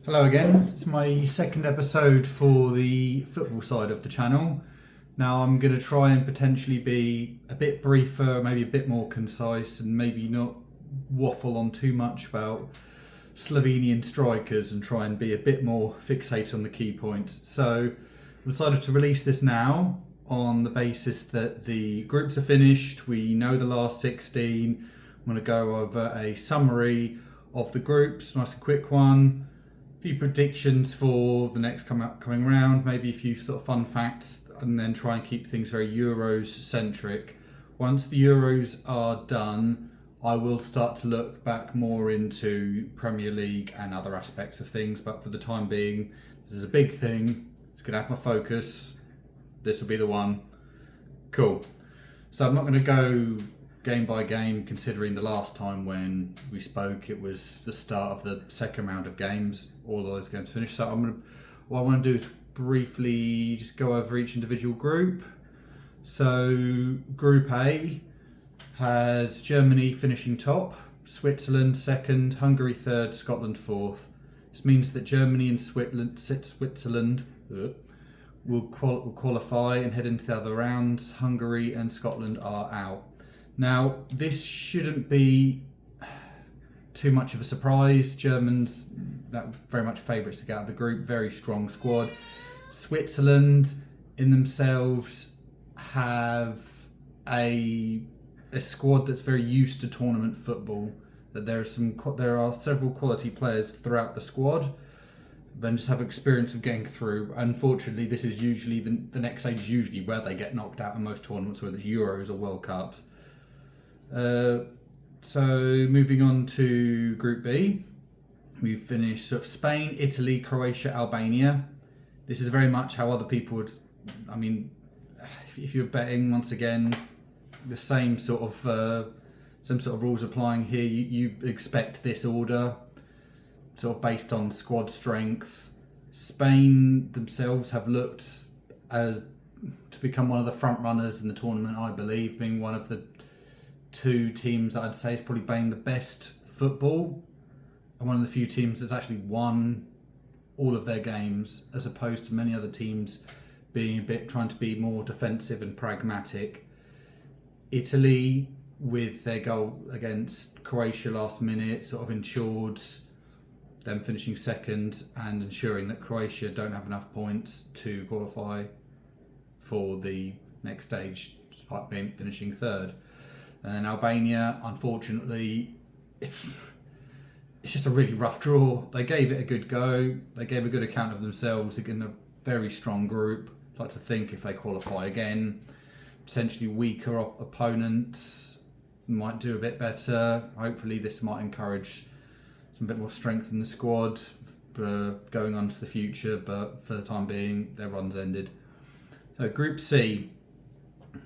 Hello again. It's my second episode for the football side of the channel. Now I'm going to try and potentially be a bit briefer, maybe a bit more concise, and maybe not waffle on too much about Slovenian strikers and try and be a bit more fixated on the key points. So I decided to release this now on the basis that the groups are finished. We know the last 16. I'm going to go over a summary of the groups, nice and quick one. Few predictions for the next coming round, maybe a few sort of fun facts, and then try and keep things very Euros centric. Once the Euros are done, I will start to look back more into Premier League and other aspects of things, but for the time being, this is a big thing. It's going to have my focus. This will be the one. Cool. So I'm not going to go game by game, considering the last time when we spoke it was the start of the second round of games, all those games finished. So what I want to do is briefly just go over each individual group. So Group A has Germany finishing top, Switzerland second, Hungary third, Scotland fourth. This means that Germany and Switzerland will qualify and head into the other rounds. Hungary and Scotland are out. Now, this shouldn't be too much of a surprise. Germans, very much favourites to get out of the group, very strong squad. Switzerland in themselves have a squad that's very used to tournament football. That there are several quality players throughout the squad, then just have experience of getting through. Unfortunately, this is usually the next stage is usually where they get knocked out in most tournaments, whether it's Euros or World Cups. So moving on to Group B, we've finished sort of Spain, Italy, Croatia, Albania. This is very much how other people would, if you're betting, once again, the same sort of rules applying here. You expect this order, sort of based on squad strength. Spain themselves have looked to become one of the front runners in the tournament, I believe, being one of the two teams that I'd say is probably playing the best football, and one of the few teams that's actually won all of their games, as opposed to many other teams being trying to be more defensive and pragmatic. Italy, with their goal against Croatia last minute, sort of ensured them finishing second and ensuring that Croatia don't have enough points to qualify for the next stage, despite finishing third. And then Albania, unfortunately, it's just a really rough draw. They gave it a good go. They gave a good account of themselves in a very strong group. I'd like to think if they qualify again, potentially weaker opponents might do a bit better. Hopefully this might encourage some bit more strength in the squad for going on to the future, but for the time being, their run's ended. So Group C,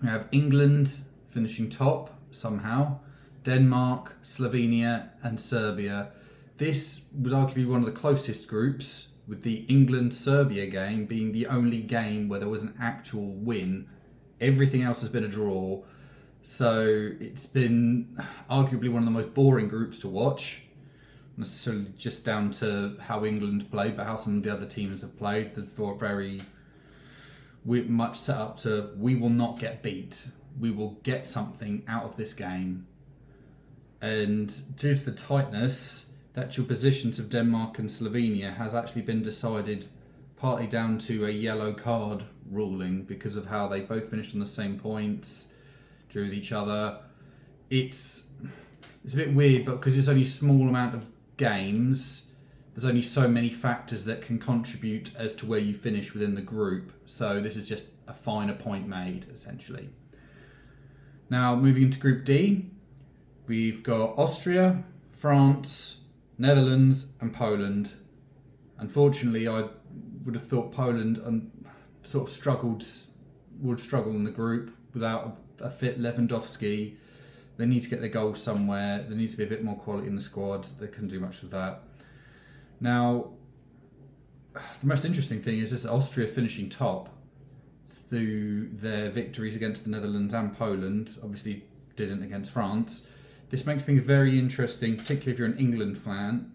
we have England finishing top somehow, Denmark, Slovenia and Serbia. This was arguably one of the closest groups, with the England-Serbia game being the only game where there was an actual win. Everything else has been a draw. So it's been arguably one of the most boring groups to watch. Not necessarily just down to how England played, but how some of the other teams have played. They're very much set up to, we will not get beat. We will get something out of this game. And due to the tightness, the actual positions of Denmark and Slovenia has actually been decided partly down to a yellow card ruling because of how they both finished on the same points, drew with each other. It's a bit weird, but because it's only a small amount of games, there's only so many factors that can contribute as to where you finish within the group. So this is just a finer point made, essentially. Now, moving into Group D, we've got Austria, France, Netherlands and Poland. Unfortunately, I would have thought Poland would struggle in the group without a fit Lewandowski. They need to get their goals somewhere. There needs to be a bit more quality in the squad. They couldn't do much with that. Now, the most interesting thing is this: Austria finishing top through their victories against the Netherlands and Poland. Obviously didn't against France. This makes things very interesting, particularly if you're an England fan,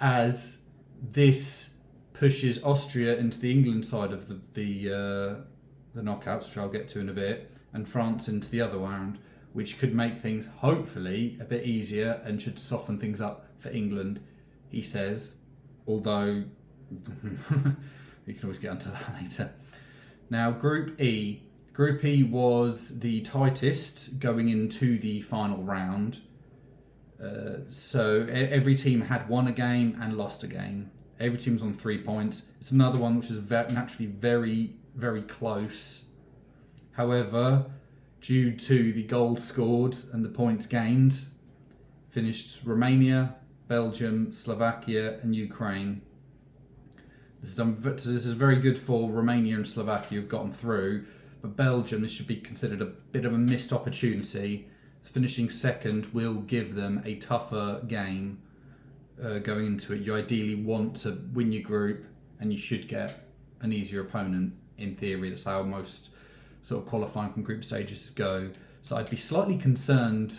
as This pushes Austria into the England side of the knockouts, which I'll get to in a bit, and France into the other round, which could make things hopefully a bit easier and should soften things up for England, he says. Although we can always get onto that later. Now, Group E. Group E was the tightest going into the final round. So every team had won a game and lost a game. Every team's on 3 points. It's another one which is naturally very, very close. However, due to the goals scored and the points gained, finished Belgium, Slovakia and Ukraine. This is very good for Romania and Slovakia who've gotten through, but Belgium, this should be considered a bit of a missed opportunity. Finishing second will give them a tougher game going into it. You ideally want to win your group and you should get an easier opponent in theory. That's how most sort of qualifying from group stages go. So I'd be slightly concerned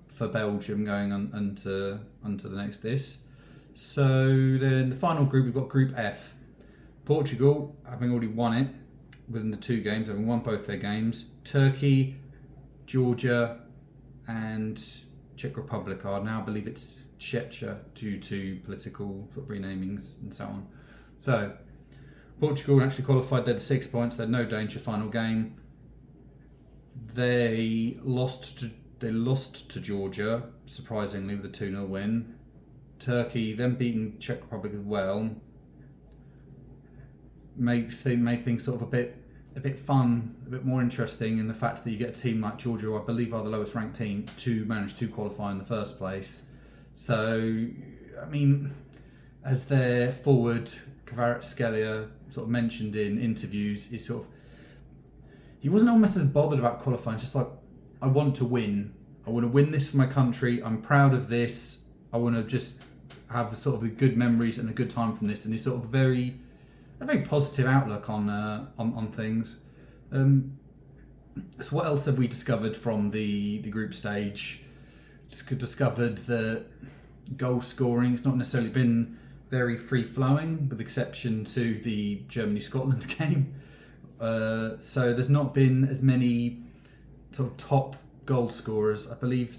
for Belgium going onto the next this. So then the final group, we've got Group F. Portugal, having already won it within the 2 games, having won both their games. Turkey, Georgia and Czech Republic are now, I believe it's Czechia due to political sort of renamings and so on. So Portugal actually qualified, they're the 6 points, they're no danger final game. They lost to Georgia, surprisingly, with a 2-0 win. Turkey then beating Czech Republic as well. Made things sort of a bit fun, a bit more interesting in the fact that you get a team like Georgia, who I believe are the lowest ranked team, to manage to qualify in the first place. So, I mean, as their forward, Kvaratskhelia, sort of mentioned in interviews, he wasn't almost as bothered about qualifying. It's just like, I want to win. I want to win this for my country. I'm proud of this. I want to just have sort of the good memories and a good time from this. And he's sort of a very positive outlook on things. So what else have we discovered from the group stage? Just discovered that goal scoring has not necessarily been very free flowing, with exception to the Germany-Scotland game. So there's not been as many sort of top goal scorers. I believe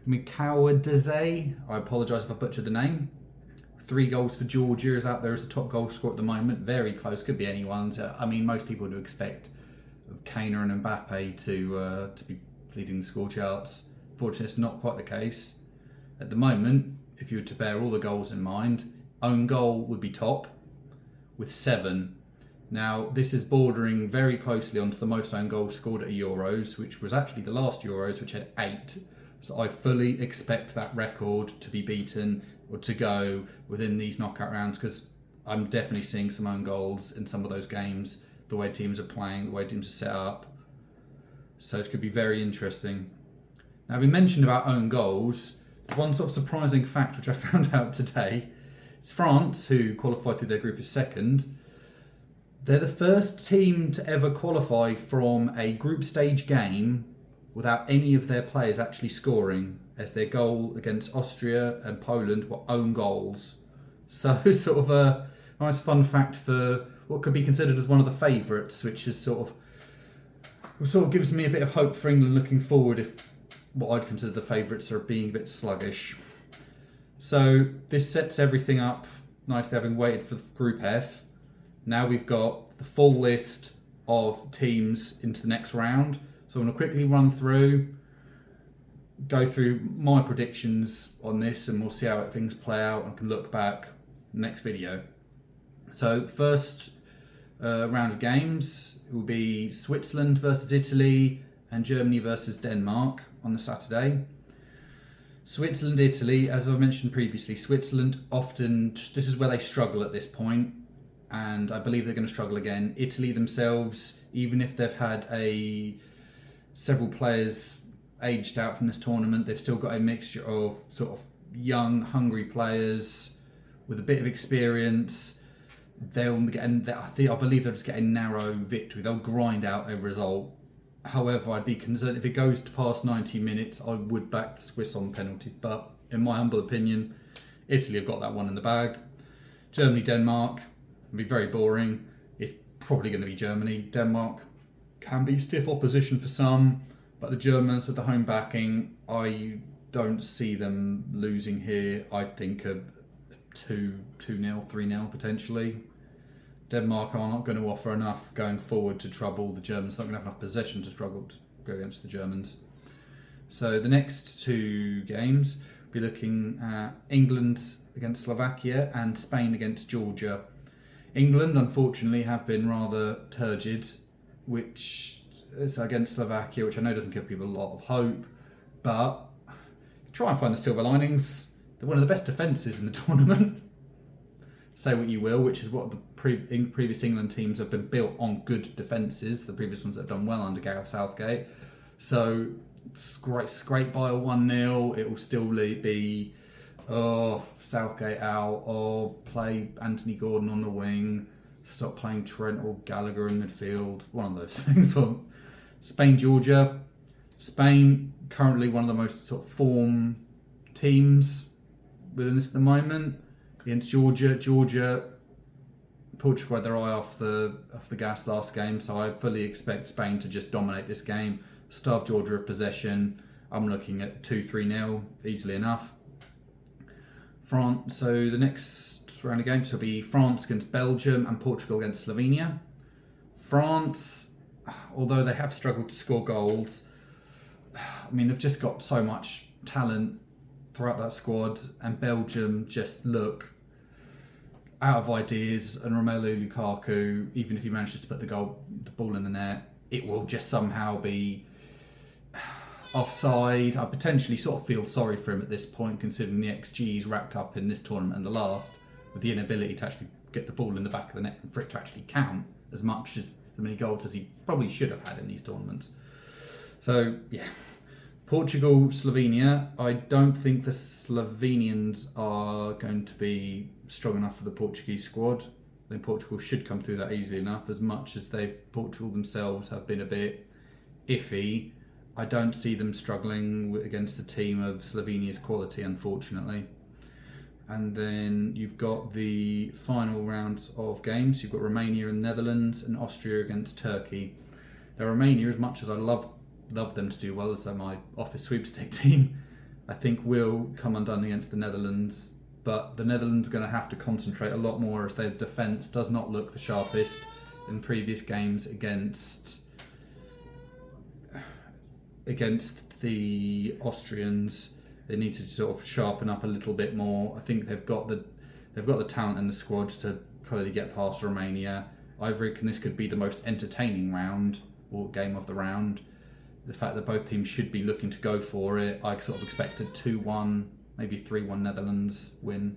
Mikawadze, I apologise if I butchered the name. 3 goals for Georgia is out there as the top goal scorer at the moment. Very close, could be anyone's. I mean, most people would expect Kane and Mbappe to be leading the score charts. Fortunately, it's not quite the case. At the moment, if you were to bear all the goals in mind, own goal would be top with 7. Now, this is bordering very closely onto the most own goals scored at Euros, which was actually the last Euros, which had 8. So I fully expect that record to be beaten or to go within these knockout rounds, because I'm definitely seeing some own goals in some of those games, the way teams are playing, the way teams are set up. So it could be very interesting. Now, we mentioned about own goals. One sort of surprising fact which I found out today is France, who qualified through their group as second. They're the first team to ever qualify from a group stage game without any of their players actually scoring, as their goal against Austria and Poland were own goals. So sort of a nice fun fact for what could be considered as one of the favourites, which is sort of gives me a bit of hope for England looking forward if what I'd consider the favourites are being a bit sluggish. So this sets everything up nicely, having waited for Group F. Now we've got the full list of teams into the next round. So I'm going to quickly run through, go through my predictions on this, and we'll see how things play out and can look back next video. So first round of games will be Switzerland versus Italy and Germany versus Denmark on the Saturday. Switzerland, Italy, as I mentioned previously, Switzerland often, this is where they struggle at this point, and I believe they're going to struggle again. Italy themselves, even if they've had several players aged out from this tournament, they've still got a mixture of sort of young, hungry players with a bit of experience. I believe they'll just get a narrow victory. They'll grind out a result. However, I'd be concerned if it goes to past 90 minutes, I would back the Swiss on penalties. But in my humble opinion, Italy have got that one in the bag. Germany, Denmark, it'll be very boring. It's probably going to be Germany. Denmark can be stiff opposition for some, but the Germans with the home backing, I don't see them losing here. I think a 2-0, 3-0 potentially. Denmark are not going to offer enough going forward to trouble the Germans. Not going to have enough possession to struggle to go against the Germans. So the next two games, we'll be looking at England against Slovakia and Spain against Georgia. England, unfortunately, have been rather turgid, which is against Slovakia, which I know doesn't give people a lot of hope, but try and find the silver linings. They're one of the best defences in the tournament. Say what you will, which is what the previous England teams have been built on, good defences. The previous ones that have done well under Gareth Southgate. So scrape by a 1-0. It will still be Southgate out, or play Anthony Gordon on the wing, stop playing Trent or Gallagher in midfield. One of those things. For Spain, Georgia. Spain currently one of the most sort of form teams within this at the moment. Against Georgia, Portugal had their eye off the gas last game, so I fully expect Spain to just dominate this game, starve Georgia of possession. I'm looking at 2-3-0 easily enough. France. So the next round of games will be France against Belgium and Portugal against Slovenia. France, although they have struggled to score goals, I mean, they've just got so much talent throughout that squad, and Belgium just look out of ideas. And Romelu Lukaku, even if he manages to put the ball in the net, it will just somehow be offside. I potentially sort of feel sorry for him at this point, considering the XG's racked up in this tournament and the last, with the inability to actually get the ball in the back of the net and for it to actually count as much as the many goals as he probably should have had in these tournaments. So yeah, Portugal, Slovenia. I don't think the Slovenians are going to be strong enough for the Portuguese squad. I think Portugal should come through that easily enough, as much as Portugal themselves have been a bit iffy. I don't see them struggling against a team of Slovenia's quality, unfortunately. And then you've got the final round of games. You've got Romania and Netherlands, and Austria against Turkey. Now, Romania, as much as I love them to do well, as my office sweepstake team, I think will come undone against the Netherlands. But the Netherlands are going to have to concentrate a lot more, as their defence does not look the sharpest in previous games against the Austrians. They need to sort of sharpen up a little bit more. I think they've got the talent in the squad to clearly get past Romania. I reckon this could be the most entertaining round or game of the round. The fact that both teams should be looking to go for it, I sort of expected 2-1, maybe 3-1 Netherlands win.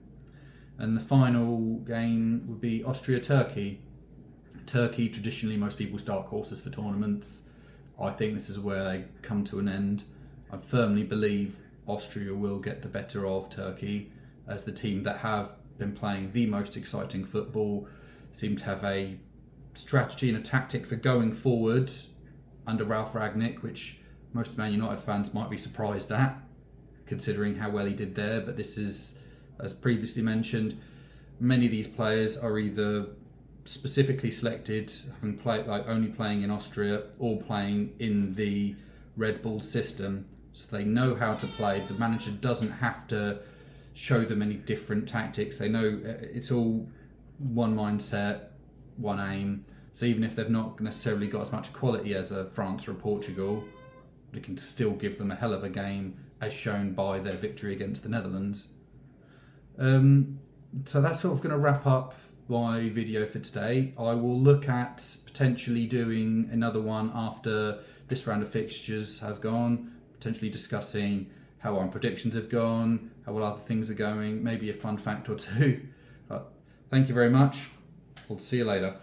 And the final game would be Austria-Turkey. Turkey, traditionally most people's dark horses for tournaments. I think this is where they come to an end. I firmly believe Austria will get the better of Turkey, as the team that have been playing the most exciting football seem to have a strategy and a tactic for going forward under Ralf Rangnick, which most Man United fans might be surprised at, considering how well he did there. But this is, as previously mentioned, many of these players are either specifically selected, having played only playing in Austria or playing in the Red Bull system, so they know how to play. The manager doesn't have to show them any different tactics. They know it's all one mindset, one aim. So even if they've not necessarily got as much quality as a France or a Portugal, they can still give them a hell of a game, as shown by their victory against the Netherlands. So that's sort of going to wrap up my video for today. I will look at potentially doing another one after this round of fixtures have gone, potentially discussing how our predictions have gone, how well other things are going, maybe a fun fact or two. But thank you very much. We'll see you later.